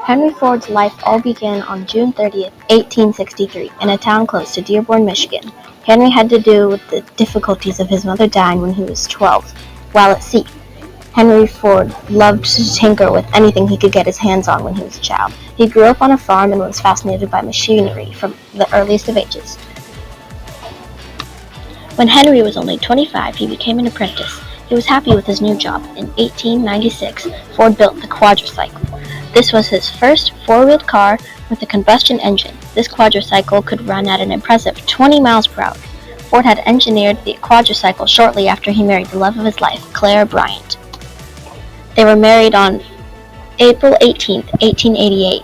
Henry Ford's life all began on June 30th, 1863, in a town close to Dearborn, Michigan. Henry had to do with the difficulties of his mother dying when he was 12, while at sea. Henry Ford loved to tinker with anything he could get his hands on when he was a child. He grew up on a farm and was fascinated by machinery from the earliest of ages. When Henry was only 25, he became an apprentice. He was happy with his new job. In 1896, Ford built the quadricycle. This was his first four-wheeled car with a combustion engine. This quadricycle could run at an impressive 20 miles per hour. Ford had engineered the quadricycle shortly after he married the love of his life, Claire Bryant. They were married on April 18, 1888.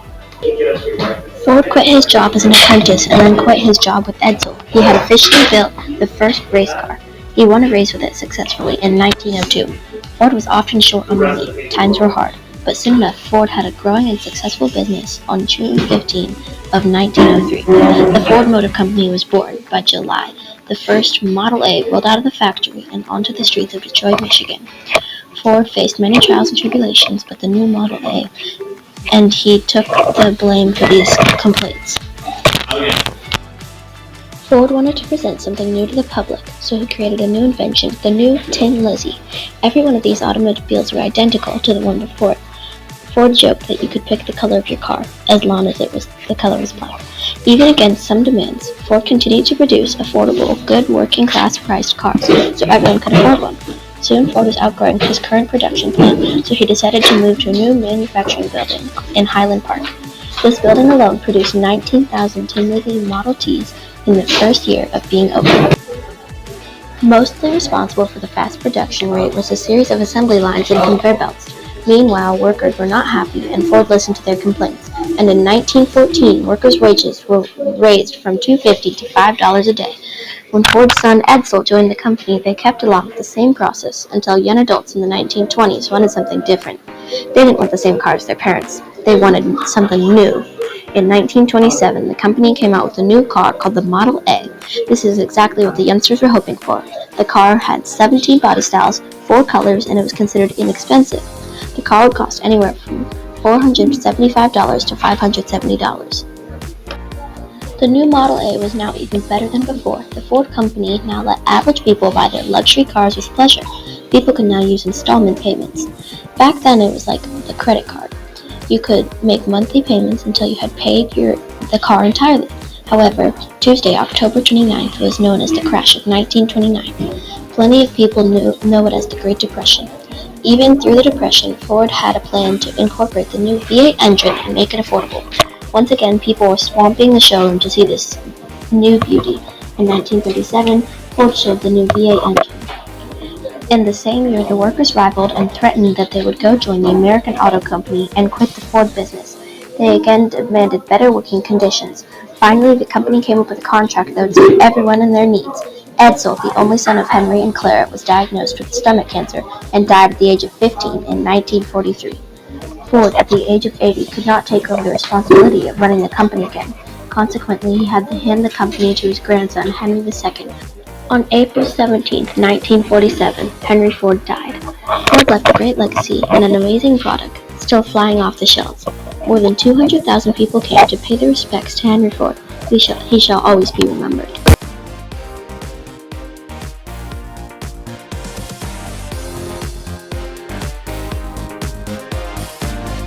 Ford quit his job as an apprentice and then quit his job with Edsel. He had officially built the first race car. He won a race with it successfully in 1902. Ford was often short on money. Times were hard. But soon enough, Ford had a growing and successful business. On June 15 of 1903, the Ford Motor Company was born. By July, the first Model A rolled out of the factory and onto the streets of Detroit, Michigan. Ford faced many trials and tribulations, but the new Model A, and he took the blame for these complaints. Ford wanted to present something new to the public, so he created a new invention, the new Tin Lizzie. Every one of these automobiles were identical to the one before it. Ford joked that you could pick the color of your car, as long as the color was black. Even against some demands, Ford continued to produce affordable, good working-class priced cars, so everyone could afford one. Soon, Ford was outgrowing his current production plant, so he decided to move to a new manufacturing building in Highland Park. This building alone produced 19,000 Tin Lizzie Model Ts in the first year of being open. Mostly responsible for the fast production rate was a series of assembly lines and conveyor belts. Meanwhile, workers were not happy, and Ford listened to their complaints. And in 1914, workers' wages were raised from $2.50 to $5 a day. When Ford's son Edsel joined the company, they kept along with the same process until young adults in the 1920s wanted something different. They didn't want the same car as their parents. They wanted something new. In 1927, the company came out with a new car called the Model A. This is exactly what the youngsters were hoping for. The car had 17 body styles, 4 colors, and it was considered inexpensive. The car would cost anywhere from $475 to $570. The new Model A was now even better than before. The Ford company now let average people buy their luxury cars with pleasure. People could now use installment payments. Back then it was like the credit card. You could make monthly payments until you had paid the car entirely. However, Tuesday, October 29th was known as the crash of 1929. Plenty of people know it as the Great Depression. Even through the Depression, Ford had a plan to incorporate the new V8 engine and make it affordable. Once again, people were swamping the showroom to see this new beauty. In 1937, Ford showed the new V8 engine. In the same year, the workers rivaled and threatened that they would go join the American Auto Company and quit the Ford business. They again demanded better working conditions. Finally, the company came up with a contract that would suit everyone and their needs. Edsel, the only son of Henry and Clara, was diagnosed with stomach cancer and died at the age of 15 in 1943. Ford, at the age of 80, could not take over the responsibility of running the company again. Consequently, he had to hand the company to his grandson, Henry II. On April 17, 1947, Henry Ford died. Ford left a great legacy and an amazing product, still flying off the shelves. More than 200,000 people came to pay their respects to Henry Ford. He shall always be remembered.